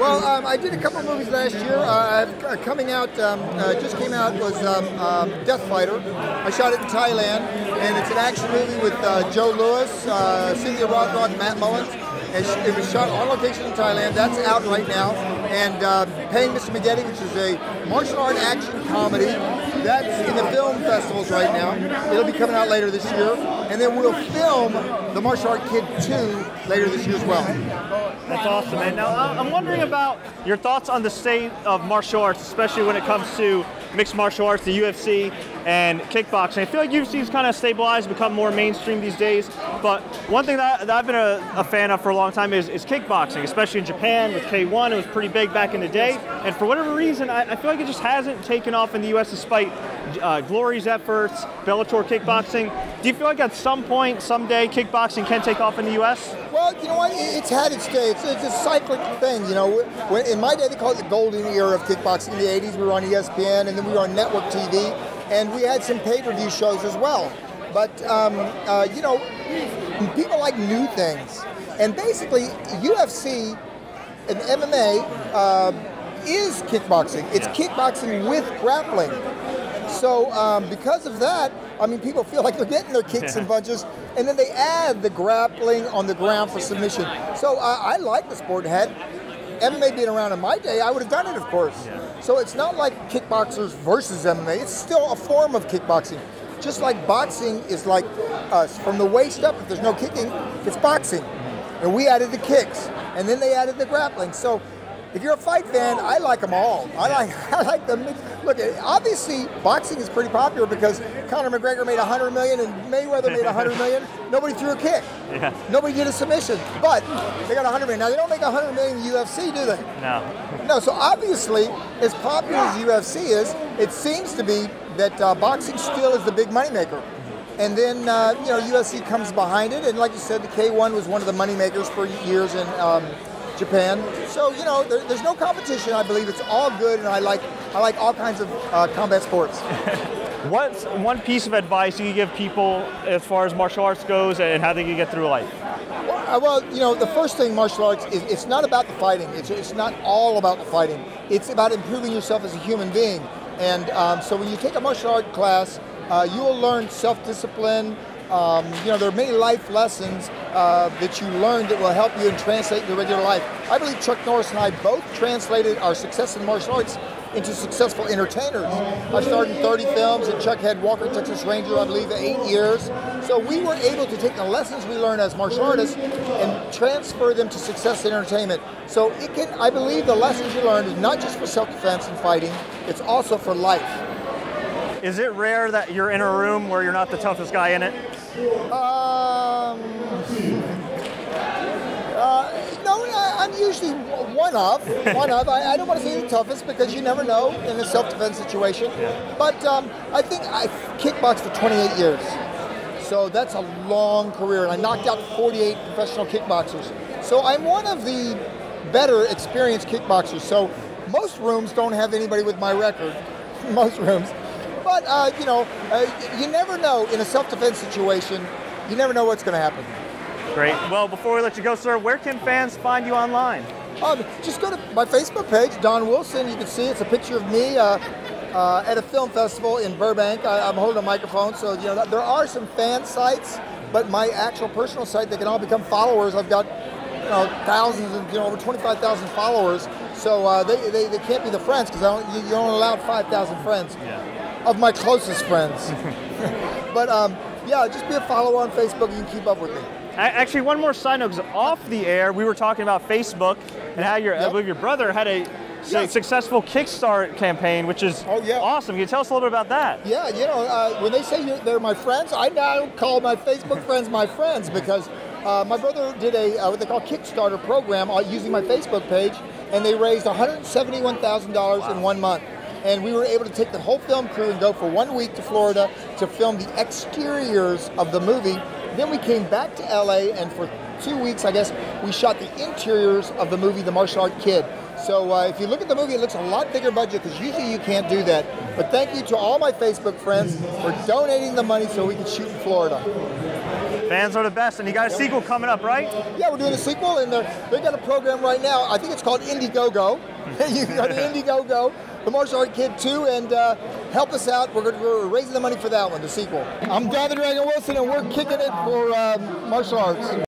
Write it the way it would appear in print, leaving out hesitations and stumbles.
Well, I did a couple of movies last year. Coming out, just came out was Death Fighter. I shot it in Thailand, and it's an action movie with Joe Lewis, Cynthia Rothrock, Matt Mullins. It was shot on location in Thailand. That's out right now. And Paying Mr. Spaghetti, which is a martial art action comedy. That's in the film festivals right now. It'll be coming out later this year. And then we'll film The Martial Art Kid 2 later this year as well. That's awesome, man. Now, I'm wondering about your thoughts on the state of martial arts, especially when it comes to mixed martial arts, the UFC, and kickboxing. I feel like UFC's kind of stabilized, become more mainstream these days. But one thing that I've been a fan of for a long time is kickboxing, especially in Japan with K1. It was pretty big back in the day. And for whatever reason, I feel like it just hasn't taken off in the US despite Glory's efforts, Bellator kickboxing. Do you feel like at some point, someday, kickboxing can take off in the US? Well, you know what? It's had its day. It's a cyclic thing, you know. In my day, they called it the golden era of kickboxing. In the 80s, we were on ESPN, and then we were on network TV, and we had some pay-per-view shows as well. But, you know, people like new things. And basically, UFC and MMA is kickboxing. It's kickboxing with grappling. So because of that, I mean, people feel like they're getting their kicks and punches, and then they add the grappling on the ground for submission. So I like the sport. Had MMA been around in my day, I would have done it, of course. Yeah. So it's not like kickboxers versus MMA. It's still a form of kickboxing. Just like boxing is like us. From the waist up, if there's no kicking, it's boxing. And we added the kicks, and then they added the grappling. So if you're a fight fan, I like them all. I like the mix. Look, obviously, boxing is pretty popular because Conor McGregor made $100 million and Mayweather made $100 million. Nobody threw a kick. Yeah. Nobody did a submission. But they got $100 million. Now, they don't make $100 million in the UFC, do they? No. No, so obviously, as popular as UFC is, it seems to be that boxing still is the big moneymaker. And then, you know, UFC comes behind it. And like you said, the K1 was one of the moneymakers for years in Japan. So, you know, there's no competition. I believe it's all good, and I like all kinds of combat sports. What's one piece of advice you give people as far as martial arts goes and how they can get through life? Well, you know, the first thing martial arts is, it's not about the fighting. It's not all about the fighting. It's about improving yourself as a human being. And so when you take a martial art class, you will learn self-discipline. You know, there are many life lessons that you learn that will help you and translate into regular life. I believe Chuck Norris and I both translated our success in martial arts into successful entertainers. I starred in 30 films, and Chuck had Walker, Texas Ranger, I believe, 8 years. So we were able to take the lessons we learned as martial artists and transfer them to success in entertainment. So it can, I believe the lessons you learned is not just for self-defense and fighting, it's also for life. Is it rare that you're in a room where you're not the toughest guy in it? No, I'm usually one of. I don't want to say the toughest because you never know in a self-defense situation. Yeah. But I think I kickboxed for 28 years. So that's a long career, and I knocked out 48 professional kickboxers. So I'm one of the better experienced kickboxers. So most rooms don't have anybody with my record. Most rooms. But, you know, you never know in a self-defense situation, you never know what's going to happen. Great. Well, before we let you go, sir, where can fans find you online? Just go to my Facebook page, Don Wilson. You can see it's a picture of me at a film festival in Burbank. I'm holding a microphone, so, you know, there are some fan sites, but my actual personal site, they can all become followers. I've got, you know, thousands, you know, over 25,000 followers. So they can't be the friends because you're only allowed 5,000 friends. Yeah. Of my closest friends. But yeah, just be a follower on Facebook and you can keep up with me. Actually, one more side note, because off the air, we were talking about Facebook and how I believe your brother had a successful Kickstart campaign, which is awesome. Can you tell us a little bit about that? Yeah, you know, when they say they're my friends, I now call my Facebook friends my friends because my brother did a what they call Kickstarter program using my Facebook page, and they raised $171,000 in 1 month. And we were able to take the whole film crew and go for 1 week to Florida to film the exteriors of the movie. Then we came back to LA, and for 2 weeks, I guess, we shot the interiors of the movie, The Martial Art Kid. So if you look at the movie, it looks a lot bigger budget because usually you can't do that. But thank you to all my Facebook friends for donating the money so we could shoot in Florida. Fans are the best, and you got a sequel coming up, right? Yeah, we're doing a sequel, and they've got a program right now. I think it's called Indiegogo. You can go to Indiegogo, the Martial Art Kid 2, and help us out. We're raising the money for that one, the sequel. I'm Gavin Dragon Wilson, and we're kicking it for martial arts.